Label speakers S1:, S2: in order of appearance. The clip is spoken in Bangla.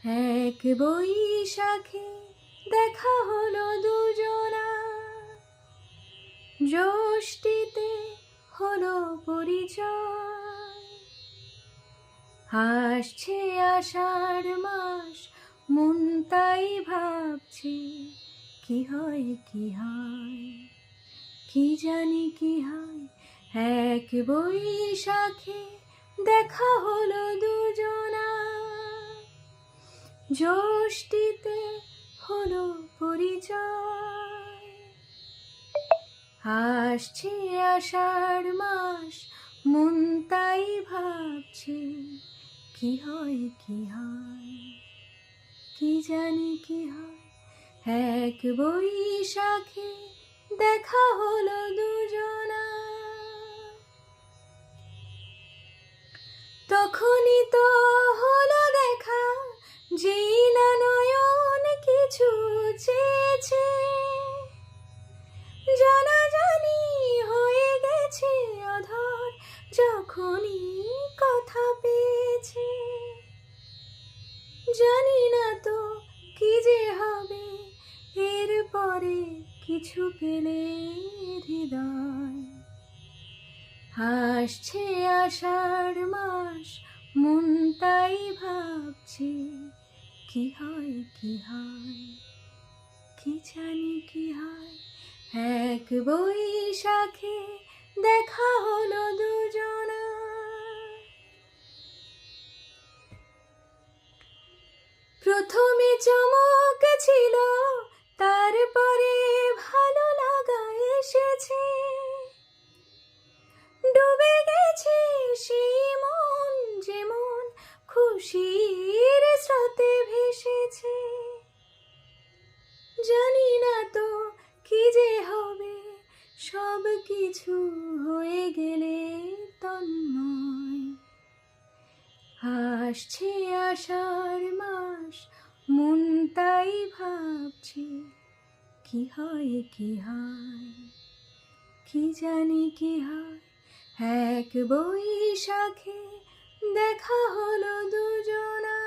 S1: এক বৈশাখে দেখা হলো দুজনা, জ্যৈষ্ঠীতে হলো পরিচয়। আসছে আষাঢ় মাস, মন তাই ভাবছে কি হয় কি হয়, কি জানি কি হয়। এক বৈশাখে দেখা হলো দুজনা, জ্যৈষ্ঠীতে হলো পরিচয়। আসছে আষাঢ় মাস, মন তাই ভাবছে কি হয় কি হয়, কি জানি কি হয়। এক বৈশাখে দেখা হলো দুজনা, তখনই তো হলো দেখা, যেই না নয়ন কিছু চেয়েছে। জানাজানি হয়ে গেছে অধর, যখনই কথা পেয়েছে। জানি না তো কি যে হবে এরপরে, কিছু পেলে হৃদয়। আসছে আষাঢ় মাস, মন তাই ভাবছে কি হয় কি হয়, কি জানি কি হয়। এক বৈশাখে দেখা হলো দুজনা। প্রথমে চমক ছিল, তারপরে ভালো লাগা এসেছে। ডুবে গেছে সেই মন, যেমন খুশির স্রোতে ভেসেছে। জানি না তো কি যে হবে, সব কিছু হয়ে গেলে তন্ময়। আসছে আষাঢ় মাস, মন তাই ভাবছে কি হয় কি হয়, কি জানি কি হয়। এক বৈশাখে দেখা হলো দুজনা।